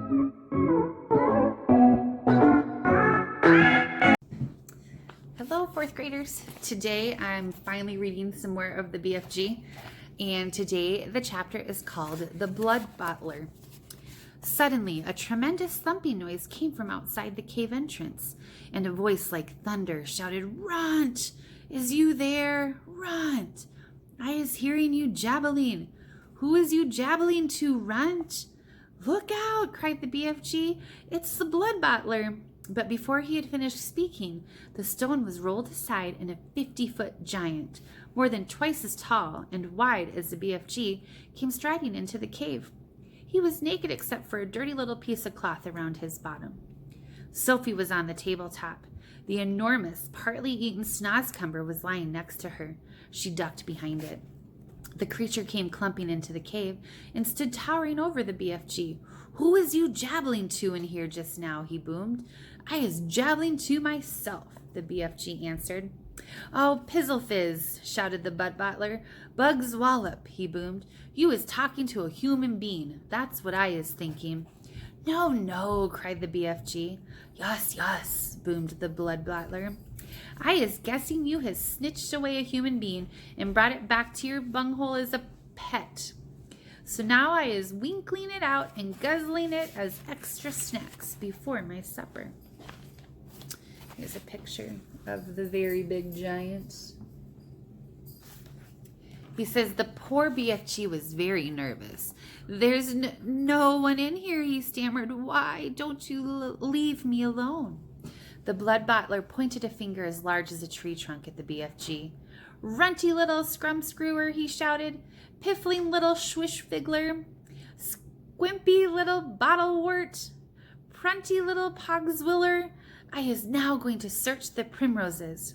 Hello, fourth graders. Today I'm finally reading some more of the BFG, and today the chapter is called The Blood Bottler. Suddenly, a tremendous thumping noise came from outside the cave entrance, and a voice like thunder shouted, "Runt! Is you there? Runt! I is hearing you jabbling. Who is you jabbling to, Runt?" "Look out!" cried the BFG. "It's the Blood Bottler." But before he had finished speaking, the stone was rolled aside and a 50-foot giant, more than twice as tall and wide as the BFG, came striding into the cave. He was naked except for a dirty little piece of cloth around his bottom. Sophie was on the tabletop. The enormous, partly eaten snozzcumber was lying next to her. She ducked behind it. The creature came clumping into the cave and stood towering over the BFG. "Who is you jabbling to in here just now?" he boomed. "I is jabbling to myself," the BFG answered. "Oh, Pizzle-Fizz," shouted the Blood Bottler. "Bugs Wallop," he boomed. "You is talking to a human being. That's what I is thinking." "No, no," cried the BFG. "Yus, yus," boomed the Blood Bottler. "I is guessing you has snitched away a human being and brought it back to your bunghole as a pet. So now I is winkling it out and guzzling it as extra snacks before my supper." Here's a picture of the very big giant. He says the poor BFG was very nervous. "There's no one in here," he stammered. "Why don't you leave me alone?" The Blood Bottler pointed a finger as large as a tree trunk at the BFG. "Runty little scrumscrewer," he shouted. "Piffling little swishfigler. Squimpy little bottlewort. Prunty little pogswiller. I is now going to search the primroses."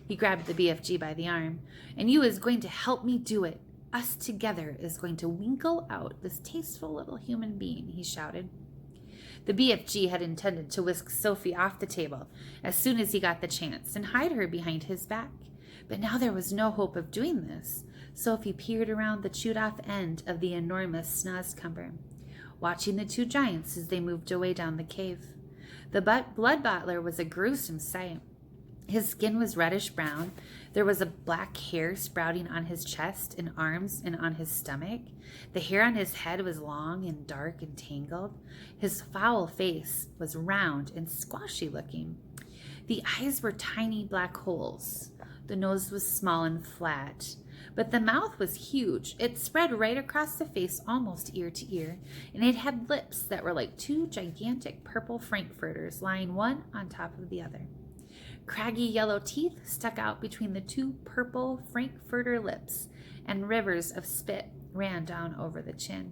He grabbed the BFG by the arm. "And you is going to help me do it. Us together is going to winkle out this tasteful little human being," he shouted. The BFG had intended to whisk Sophie off the table as soon as he got the chance and hide her behind his back. But now there was no hope of doing this. Sophie peered around the chewed-off end of the enormous snozzcumber, watching the two giants as they moved away down the cave. The Blood Bottler was a gruesome sight. His skin was reddish-brown. There was a black hair sprouting on his chest and arms and on his stomach. The hair on his head was long and dark and tangled. His foul face was round and squashy-looking. The eyes were tiny black holes. The nose was small and flat, but the mouth was huge. It spread right across the face, almost ear to ear, and it had lips that were like two gigantic purple frankfurters lying one on top of the other. Craggy yellow teeth stuck out between the two purple frankfurter lips, and rivers of spit ran down over the chin.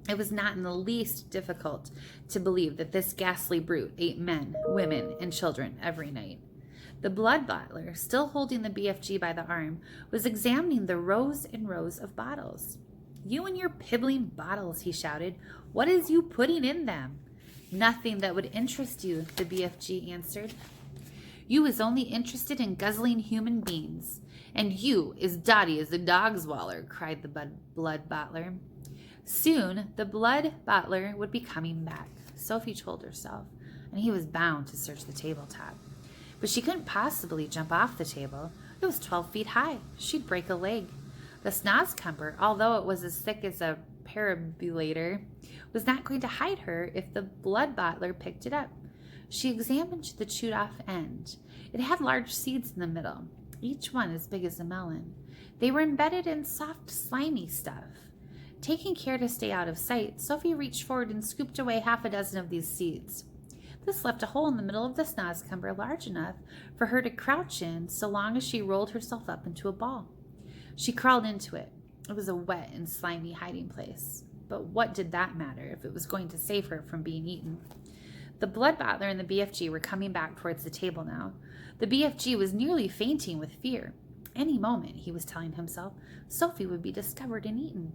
It was not in the least difficult to believe that this ghastly brute ate men, women, and children every night. The Blood Bottler, still holding the BFG by the arm, was examining the rows and rows of bottles. "You and your pibbling bottles," he shouted. "What is you putting in them?" "Nothing that would interest you," the BFG answered. "You is only interested in guzzling human beings. And you is dotty as the dog's waller," cried the Blood Bottler. Soon the Blood Bottler would be coming back, Sophie told herself, and he was bound to search the tabletop. But she couldn't possibly jump off the table. It was 12 feet high. She'd break a leg. The snozzcumber, although it was as thick as a perambulator, was not going to hide her if the Blood Bottler picked it up. She examined the chewed-off end. It had large seeds in the middle, each one as big as a melon. They were embedded in soft, slimy stuff. Taking care to stay out of sight, Sophie reached forward and scooped away half a dozen of these seeds. This left a hole in the middle of the snozzcumber large enough for her to crouch in so long as she rolled herself up into a ball. She crawled into it. It was a wet and slimy hiding place. But what did that matter if it was going to save her from being eaten? The Blood Bottler and the BFG were coming back towards the table now. The BFG was nearly fainting with fear. Any moment, he was telling himself, Sophie would be discovered and eaten.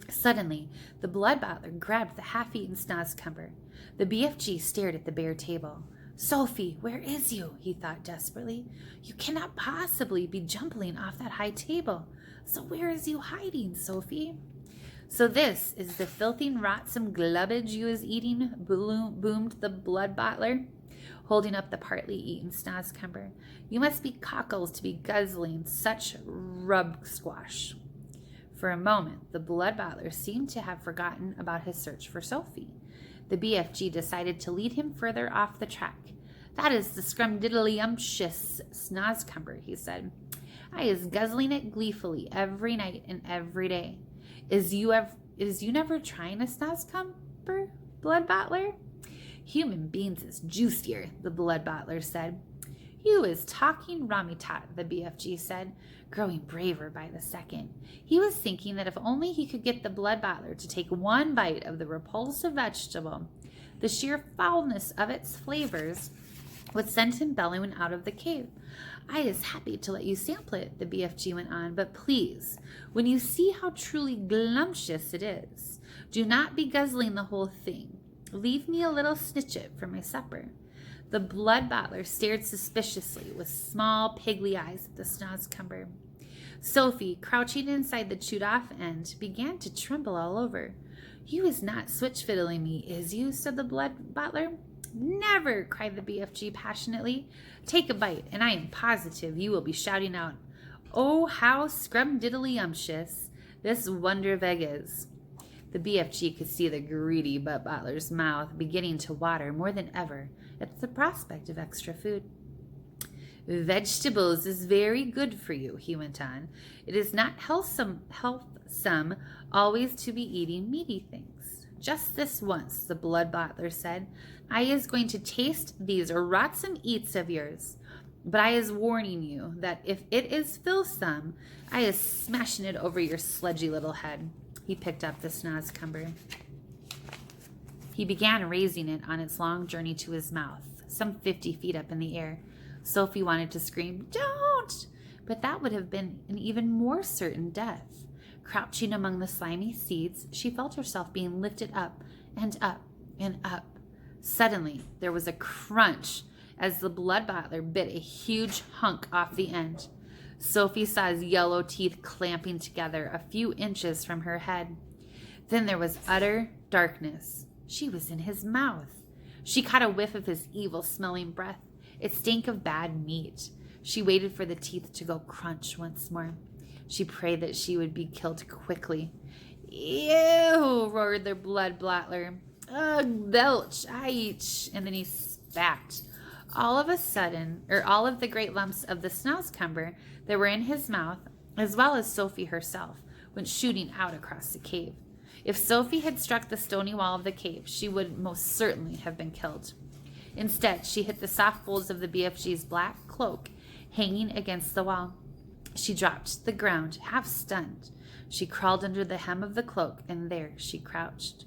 Suddenly, the Blood Bottler grabbed the half-eaten snozzcumber. The BFG stared at the bare table. "Sophie, where is you?" he thought desperately. "You cannot possibly be jumping off that high table. So where is you hiding, Sophie?" So this is the filthy, rotsome glubbage you is eating, boomed the blood bottler, holding up the partly eaten snozcumber. You must be cockles to be guzzling such rub squash. For a moment, the blood bottler seemed to have forgotten about his search for Sophie. The BFG decided to lead him further off the track. That is the scrumdiddlyumptious snozcumber, he said. I is guzzling it gleefully every night and every day. Is you never trying a snozcumber, blood bottler? Human beans is juicier, the blood bottler said. You is talking rummy-tot, the BFG said, growing braver by the second. He was thinking that if only he could get the blood bottler to take one bite of the repulsive vegetable, the sheer foulness of its flavors would send him bellowing out of the cave. I is happy to let you sample it, the BFG went on, but please, when you see how truly glumptious it is, do not be guzzling the whole thing. Leave me a little snitchet for my supper. The blood bottler stared suspiciously with small, piggly eyes at the snozcumber. Sophie, crouching inside the chewed-off end, began to tremble all over. You is not switch-fiddling me, is you? Said the blood bottler. Never, cried the BFG passionately. Take a bite, and I am positive you will be shouting out, oh, how scrumdiddlyumptious this wonder of egg is. The BFG could see the greedy butt bottler's mouth beginning to water more than ever at the prospect of extra food. Vegetables is very good for you, he went on. It is not healthsome always to be eating meaty things. Just this once, the blood bottler said, I is going to taste these rotsome eats of yours. But I is warning you that if it is filthsome, I is smashing it over your sludgy little head. He picked up the snozcumber. He began raising it on its long journey to his mouth, some 50 feet up in the air. Sophie wanted to scream, don't! But that would have been an even more certain death. Crouching among the slimy seeds, she felt herself being lifted up and up and up. Suddenly, there was a crunch as the blood bottler bit a huge hunk off the end. Sophie saw his yellow teeth clamping together a few inches from her head. Then there was utter darkness. She was in his mouth. She caught a whiff of his evil-smelling breath. It stank of bad meat. She waited for the teeth to go crunch once more. She prayed that she would be killed quickly. Ew, roared the blood bottler. Ugh, belch, aich. And then he spat. All of the great lumps of the snozcumber that were in his mouth, as well as Sophie herself, went shooting out across the cave. If Sophie had struck the stony wall of the cave, she would most certainly have been killed. Instead, she hit the soft folds of the BFG's black cloak hanging against the wall. She dropped to the ground, half stunned. She crawled under the hem of the cloak, and there she crouched.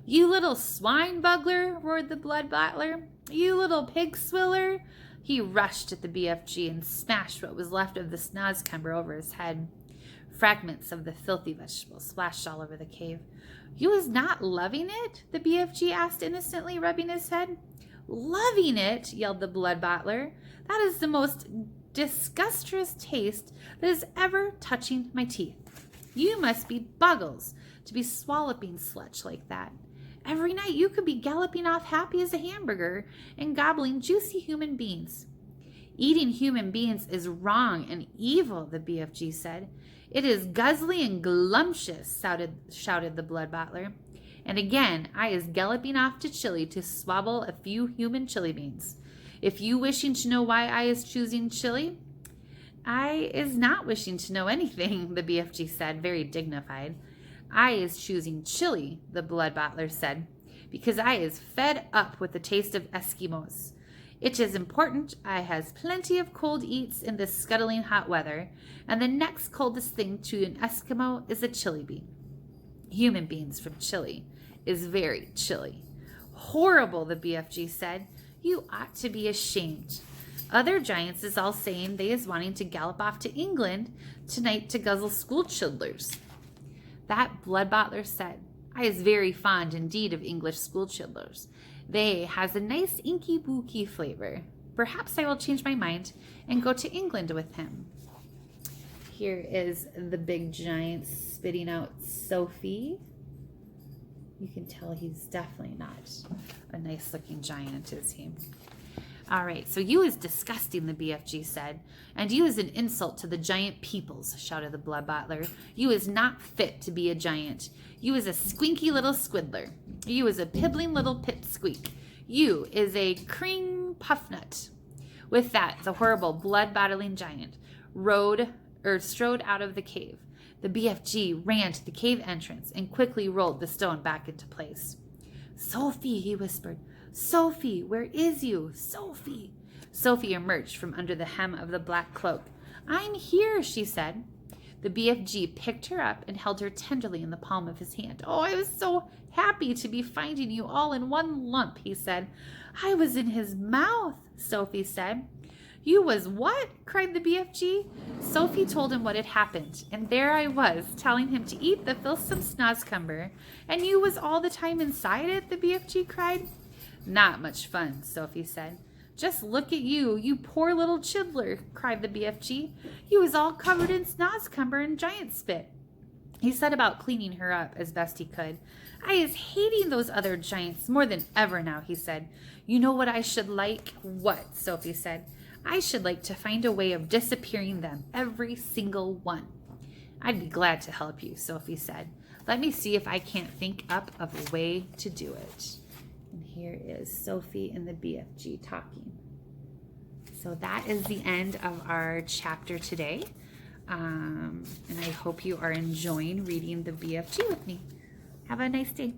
You little swine bugler, roared the blood bottler. You little pig swiller. He rushed at the BFG and smashed what was left of the snozcumber over his head. Fragments of the filthy vegetable splashed all over the cave. You is not loving it? The BFG asked innocently, rubbing his head. Loving it, yelled the blood bottler. That is the most disgustous taste that is ever touching my teeth. You must be buggles to be swallowing sludge like that. Every night you could be galloping off happy as a hamburger and gobbling juicy human beings. Eating human beings is wrong and evil, the BFG said. It is guzzly and glumptious, shouted the blood bottler. And again, I is galloping off to Chile to swabble a few human chili beans. If you wishing to know why I is choosing Chile, I is not wishing to know anything, the BFG said, very dignified. I is choosing Chile, the blood bottler said, because I is fed up with the taste of Eskimos. It is important I has plenty of cold eats in this scuttling hot weather, and the next coldest thing to an Eskimo is a chili bean. Human beings from Chile is very chilly. Horrible, the BFG said. You ought to be ashamed. Other giants is all saying they is wanting to gallop off to England tonight to guzzle school childers. That blood bottler said, I is very fond indeed of English school childers. They has a nice inky booky flavor. Perhaps I will change my mind and go to England with him. Here is the big giant spitting out Sophie. You can tell he's definitely not a nice looking giant, is he? All right, so you is disgusting, the BFG said, and you is an insult to the giant peoples, shouted the blood bottler. You is not fit to be a giant. You is a squinky little squiddler. You is a pibbling little pipsqueak. You is a cring puffnut. With that, the horrible blood-bottling giant strode out of the cave. The BFG ran to the cave entrance and quickly rolled the stone back into place. Sophie, he whispered. Sophie, where is you? Sophie. Sophie emerged from under the hem of the black cloak. I'm here, she said. The BFG picked her up and held her tenderly in the palm of his hand. Oh, I was so happy to be finding you all in one lump, he said. I was in his mouth, Sophie said. You was what? Cried the BFG. Sophie told him what had happened, and there I was, telling him to eat the filthsome snozzcumber. And you was all the time inside it, the BFG cried. Not much fun, Sophie said. Just look at you, you poor little chidler, cried the BFG. You was all covered in snozzcumber and giant spit. He set about cleaning her up as best he could. I is hating those other giants more than ever now, he said. You know what I should like? What? Sophie said. I should like to find a way of disappearing them, every single one. I'd be glad to help you, Sophie said. Let me see if I can't think up of a way to do it. And here is Sophie and the BFG talking. So that is the end of our chapter today. And I hope you are enjoying reading the BFG with me. Have a nice day.